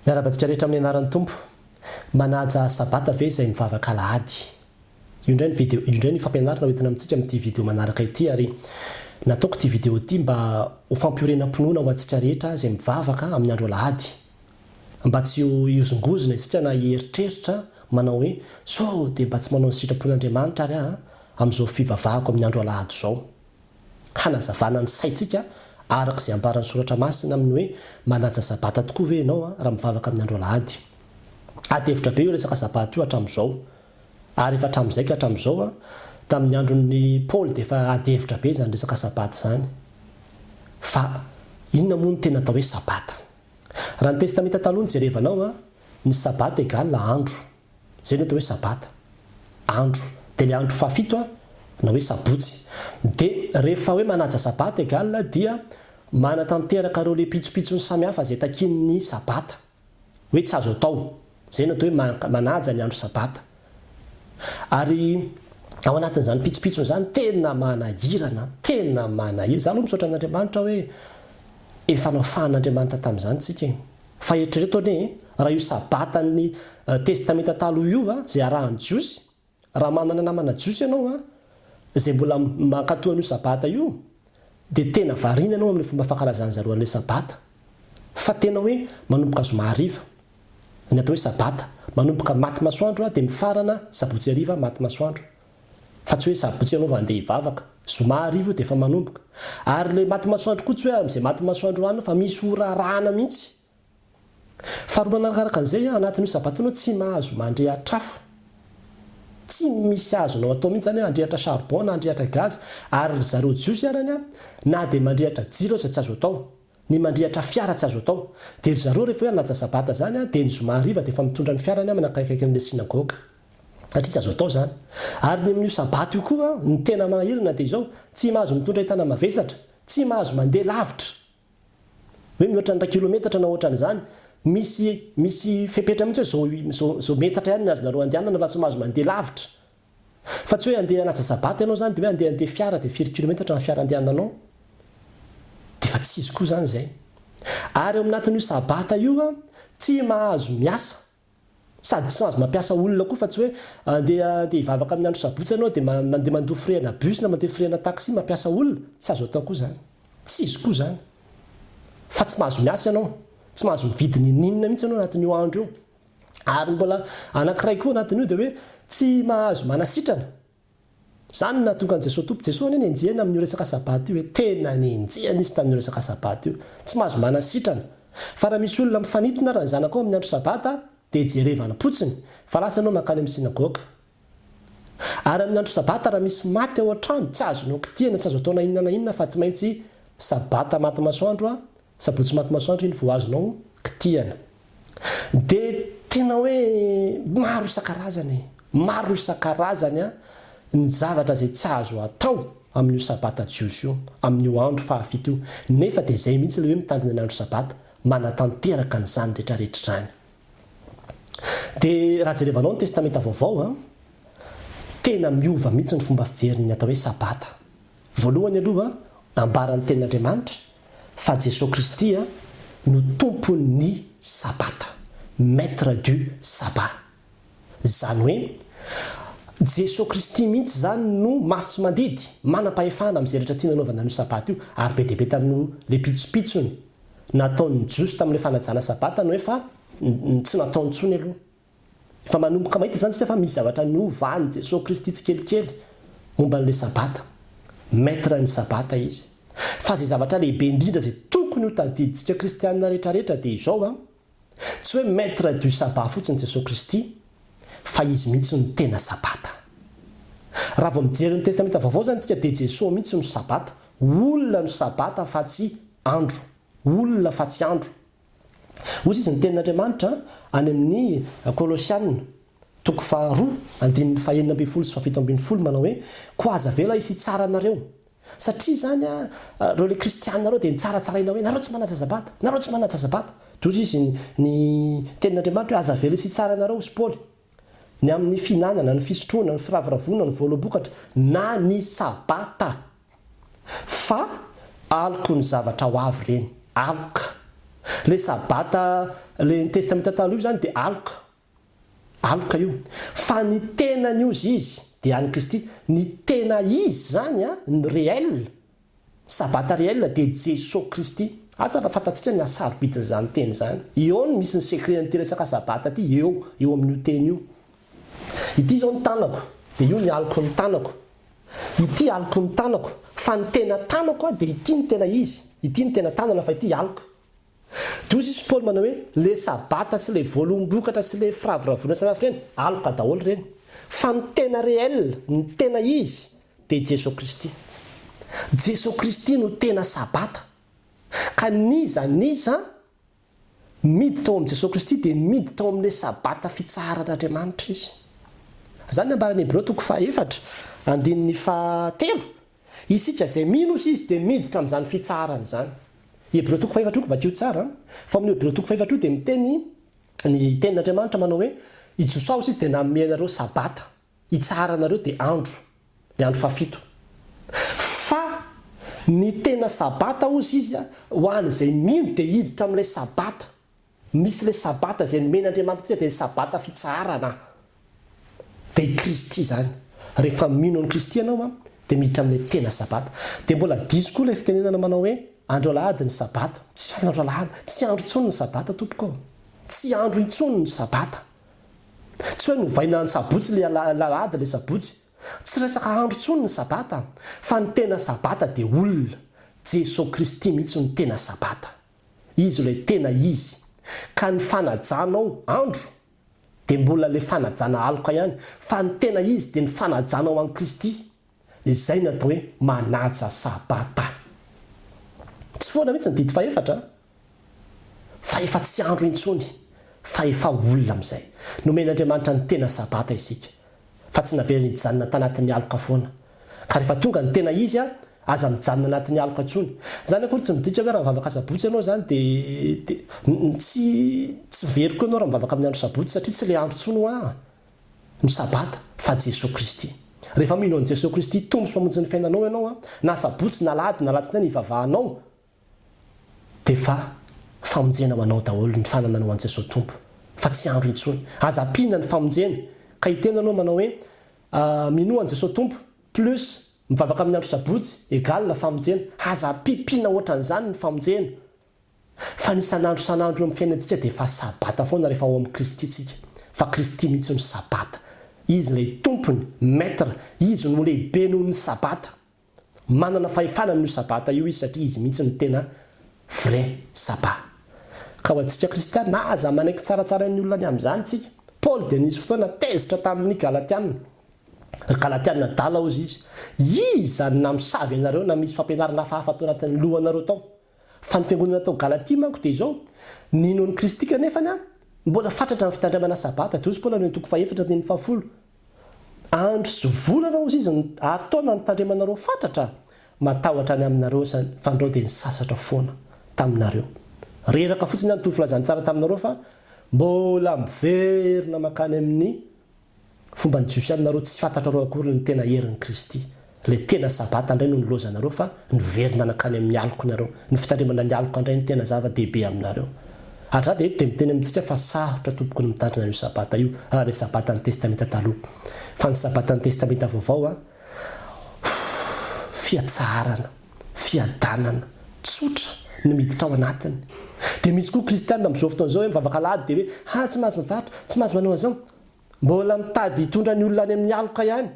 Miarabantsika rehetra amin'ny anaran'ny tompo manaja sabata ve izay mivavaka alahady. Io indray ny fampianarana hoentina amintsika amin'ity vidéo manaraka ity ary nataoko ity vidéo ity mba ho fampirenam-ponoana ho antsika rehetra izay mivavaka amin'ny andro alahady. Mba tsy ho iozongozona isika na hieritreritra manao hoe sao dia mba tsy manao ny sitrapon'Andriamanitra ary amin'izao fivavahako amin'ny andro alahady izao. Hanazavana ny saintsika araka izay ambaran'ny soratra masina amin'ny hoe manaja sabata tokoa ve ianao raha mivavaka amin'ny andro alahady. Atevitra be io resaka sabata io hatramin'izao. Ary efa hatramin'izay ka hatramin'izao tamin'ny andron'ny Paul dia efa adevitra be izany resaka sabata izany. Fa inona moa no tena atao hoe sabata? Raha ny testamenta taloha ny jerevanao ny sabata égale andro. Izay no atao hoe sabata. Andro. Dia ilay andro fahafito na hoe sabotsy. Dia rehefa hoe manaja sabata égale dia manatanteraka ireo le pitsopitsony samihafa izay takin'ny sabata. Hoe tsy azo atao. Izay no atao hoe manaja ny andro sabata. Ary ao anatin'izany pitsopitsony izany tena manahirana, tena manahirana. Izaho aloha misaotra an'Andriamanitra hoe efa naofahan'Andriamanitra tamin'izany tsika. Fa eritrereto anie raha io sabata ny testamenta taloha io izay arahan'ny jiosy, raha manana namana jiosy ianao izay mbola mankatoan'io sabata io dia tena variana ianao amin'ny fomba fankalazany zareo an'ilay sabata. Fa tena hoe manomboka zoma hariva ny atao hoe sabata. Manomboka maty masoandro dia mifarana sabotsy hariva maty masoandro. Fa tsy hoe sabotsy ianao andeha hivavaka. Zoma hariva dia efa manomboka. Ary ilay maty masoandro koa tsy hoe amin'izay maty masoandro any fa misy orarahana mihitsy. Faharoa manaraka an'izay anatin'io sabata ianao tsy mahazo mandrehatra afo. Tsy misy azonao atao mihitsy zany handrehatra charbon na handrehatra gaz ary zareo jiosy arany na dia mandrehatra jiro tsy azo atao. Ny mandrehatra fiara tsy azo atao. Dia zareo rehefa hoe hanaja sabata zany dia ny zoma hariva dia efa mitondra ny fiarany manakaikaiky an'ilay sinagoga. Satria tsy azo atao zany. Ary ny amin'io sabata io koa ny tena manahirana dia izao tsy mahazo mitondra entana mavesatra, tsy mahazo mandeha lavitra. Hoe mihoatra ny 1 kilometatra na ohatran'izany. Misy fepetra mihitsy zao metatra ihany ny azonareo andehanana fa tsy mahazo mandeha lavitra. Fa tsy hoe andeha hanaja sabata ianao zany dia hoe andeha fiara dia 4 kilometatra ny fiara andehananao. Dia fa tsy izy koa zany izay. Ary eo aminatin'io sabata io tsy mahazo miasa. Sady tsy mahazo mampiasa olona koa fa tsy hoe andeha hivavaka amin'ny andro sabotsy ianao dia mandeha mandoa frena bus na mandeha frena taxi mampiasa olona. Tsy azo atao koa zany. Tsy izy koa zany. Fa tsy mahazo miasa ianao. Tsy mahazo mividy ninina mihitsy ianao anatin'io andro io. Ary mbola anankiray koa anatin'io dia hoe tsy mahazo manasitrana. Izany no nahatonga an'i Jesosy Tompo. Jesosy anie nenjehana amin'io resaka sabata io hoe tena nenjehana izy tamin'io resaka sabata io. Tsy mahazo manasitrana. Fa raha misy olona mifanitona raha ny zanakao amin'ny andro sabata dia jerevana potsiny. Fa lasa ianao mankany amin'ny sinagoga. Ary amin'ny andro sabata raha misy maty ao an-trano tsy azonao kitihana, tsy azo atao na inona na inona fa tsy maintsy sabata maty masoandro sabotsy maty masoandro iny vao azonao kitihana. Dia tena hoe maro isan-karazany ny zavatra izay tsy azo atao amin'io sabata jiosy io, amin'io andro fahafito io. Nefa dia izay mihitsy ilay hoe mitandrina ny andro sabata manatanteraka n'izany rehetrarehetra izany. Dia raha jerevanao ny testamenta vaovao tena miova mihitsy ny fomba fijerin'ny atao hoe sabata. Voalohany aloha ambaran'ny tenin'Andriamanitra fa Jesosy Kristy no tompon'ny sabata, maître du sabbat. Izany hoe Jesosy Kristy mihitsy zany no maso mandidy, manam-pahefana amin'izay rehetra tiana anaovana an'io sabata io. Ary be dia be tamin'ilay pitsopitsony nataon'ny jiosy tamin'ilay fanajana sabata no efa tsy nataony intsony aloha. Efa manomboka mahita zany tsika fa misy zavatra niovan'i Jesosy Kristy tsikelikely momba an'ilay sabata. Maître ny sabata izy. Fa izay zavatra lehibe indrindra izay tokony ho tadidintsika kristianina rehetrarehetra dia izao tsy hoe maître du sabbat fotsiny Jesosy Kristy fa izy mihitsy no tena sabata. Raha vao mijery ny testamenta vaovao zany tsika dia Jesosy mihitsy no sabata. Olona no sabata fa tsy andro. Olona fa tsy andro. Hoy izy ny tenin'Andriamanitra any amin'ny Kolosianina 2:4-7 manao hoe koa aza vela isy tsara anareo. Satria zany reo le kristianina reo dia nitsaratsaraina hoe nareo tsy manaja sabata, nareo tsy manaja sabata. Toy izy ny tenin'Andriamanitra hoe aza vela isy tsara anareo sy Paoly. Ny amin'ny finanana, ny fisotroana, ny firaviravona, ny voalobokatra na ny sabata. Fa aloko ny zavatra ho avy ireny. Aloka. le sabata le testamenta taloha io zany dia aloka io fa ny tenan'iozy izy dia any Kristy ny tena izy zany a ny réel sabata réel dia Jesosy Kristy asa raha fantatsika ny asarobidin'izany teny zany eo no misy ny secret ny teresaka sabata ty eo amin'io teny io ity zao ny tanako dia io ny aloko ny tanako ity aloko ny tanako fa ny tena tanako a dia ity ny tena izy ity ny tena tanana fa ity aloko toy izy Paul manao hoe le sabata sy le voalombokatra sy le firaviravona samihafa reny aloka daholo reny fa ny tena réel ny tena izy dia Jesosy Kristy Jesosy Kristy no tena sabata ka niza miditra ao amin'i Jesosy Kristy dia miditra ao amin'le sabata fitsaharan'Andriamanitra izy zany ambarany Hébreo 4:7 isika zay mino izy dia miditra amin'izany fitsarana zany Hébreo 4:7 vakio tsara fa amin'ny Hébreo 4:7 dia miteny ny tenin'Andriamanitra manao hoe ijosaos izy dia nanome anareo sabata hitsara anareo dia andro ny andro fafito fa ny tena sabata ozy izy ho an'izay mino dia hiditra amin'ilay sabata misy le sabata zay nomen'Andriamanitra dia sabata fitsarana dia Kristy zany rehefa mino ny Kristy ianao dia miditra amin'ilay tena sabata dia mbola diso koa ilay fitenenana manao hoe andro alahady ny sabata tsy andro alahady tsy andro intsony ny sabata tompoko tsy andro intsony ny sabata tsy hoe novaina ny sabotsy le alahady le sabotsy tsy resaka andro intsony ny sabata fa ny tena sabata dia olona Jesosy Kristy mihitsy ny tena sabata izy ilay tena izy ka ny fanajanao andro dia mbola le fanajana aloka ihany fa ny tena izy dia ny fanajanao an'i Kristy izay natao hoe manaja sabata tsy foana mihitsy ny dity fa efa tsy andro intsony fa efa olona amin'izay nomen'Andriamanitra ny tena sabata isika fa tsy naveriny hijanona tanatin'ny aloka foana ka rehefa tonga ny tena izy aza mijanona anatin'ny aloka intsony zany akory tsy miditra hoe raha mivavaka sabotsy ianao zany dia tsy veriko ianao raha mivavaka amin'ny andro sabotsy satria tsy le andro intsony ho ny sabata fa Jesosy Kristy rehefa mino an'i Jesosy Kristy tompo sy mpamonjy ny fiainanao ianao na sabotsy na latsina ny ivavahanao dia fa famonjena ho anao daholo ny fanananao an'i Jesosy tompo fa tsy andro intsony aza pina ny famonjena ka hitenanao manao hoe mino an'i Jesosy tompo plus mivavaka amin'ny andro sabotsy égal famonjena aza pipina ohatran'izany ny famonjena fa ny sanandro sanandro eo amin'ny fiainantsika dia fa sabata foana rehefa ao amin'ny Kristy tsika fa Kristy mihitsy ny sabata izy ilay tompony maître izy no lehibe noho ny sabata manana fahefana amin'io sabata io izy satria izy mihitsy ny tena vrai sabata ka ho antsika kristiana na aza manaiky tsaratsara ny olona ny amin'izany tsika Paul dia nisy fotoana tezitra tamin'ny Galatiana dala ozy izy zany namisavy anareo na misy fampianarana hafahafa tao anatin'ny lohanareo tao fa ny fiangonana tao Galatia manko dia izao ninony Kristy kanefany mbola fatratra ny fitandremana sabata toy izy Paul ny 4:7 andro sy volana ozy izy ary taona nitandremanareo fatratra matahotra any aminareo fandrao dia nisasatra foana taminareo reraka fotsiny ny tovy tsara taminareo fa mbola miverina makany amin'ny fomba ny jiosianareo tsy fantatrareo akory ny tena herin'ny Kristy le tena sabata indray no nilozanareo fa niverina nakany amin'ny aloko nareo ny fitandremana ny aloko indray ny tena zava-dehibe aminareo ary dia eto dia miteny amintsika fa sarotra tompoko ny mitandrina io sabata io raha le sabata ny testamenta taloha fa ny sabata ny testamenta vaovao fiatsarana fiadanana tsotra ny miditra ao anatiny dia misy koa kristianina amin'izao fotoana izao hoe mivavaka alahady dia hoe tsy mahazo mivatra tsy mahazo manao an'izao mbola mitady hitondra ny olona any amin'ny aloka ihany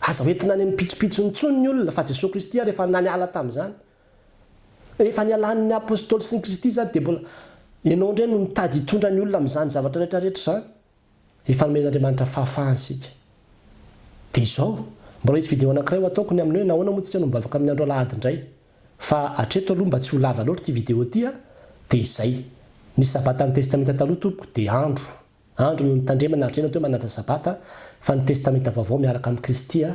aza hoentina any amin'ny pitsopitso nitsony ny olona fa Jesosy Kristy rehefa naniala tamin'izany rehefa nialan'ny apôstôly sy ny Kristy zany dia mbola ianao indray no mitady hitondra ny olona amin'izany zavatra rehetrarehetra zany efa nomen'Andriamanitra fahafahany sika dia izao mbola izy video anankiray ho ataoko ny amin'ny hoe nahoana moa tsika no mivavaka amin'ny andro alahady indray fa atreto aloha mba tsy ho lava loatra ity video ity dia izay ny sabata ny testamenta taloha tompoko dia andro no nitandremana ary tena hoe manaja sabata fa ny testamenta vaovao miaraka amin'ny Kristy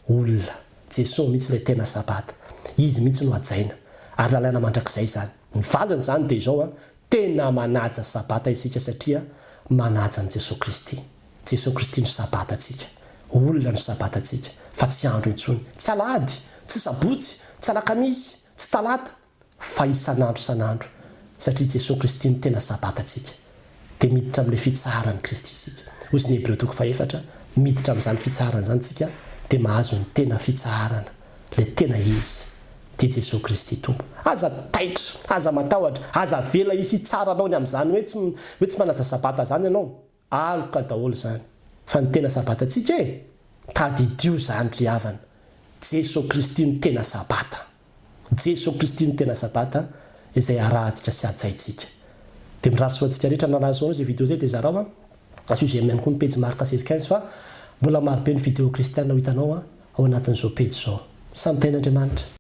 olona Jesosy mihitsy ilay tena sabata izy mihitsy no hajaina ary lalàna mandrakizay zany ny valiny zany dia izao tena manaja sabata isika satria manaja ny Jesosy Kristy Jesosy Kristy no sabata atsika olona no sabata atsika fa tsy andro intsony tsy alahady tsy sabotsy tsy alakamisy tsy talata fa isanandro satria Jesosy Kristy ny tena sabatatsika dia miditra amin'ilay fitsarany Kristy isika. Hoy ny Hebreo 4 miditra amin'izany fitsarana izany tsika dia mahazo ny tena fitsarana, ilay tena izy dia Jesosy Kristy tompo. Aza taitra, aza matahotra, aza vela isy tsara anao ny amin'izany hoe tsy manaja sabata zany ianao, aloka daholo zany. Fa ny tena sabatatsika tadidio zany ry havana. Jesosy Kristy ny tena sabata. Jesosy Kristy ny tena sabata izay arahantsika sy atsaitsika. Dia mirary soantsika rehetra nanazo izay vidéo izay dia zarao aso izay miany koa ny pejy marika 16-15 fa mbola marobe ny vidéo kristiana ho hitanao ao anatin'izao pejy izao. Samy tain'Andriamanitra.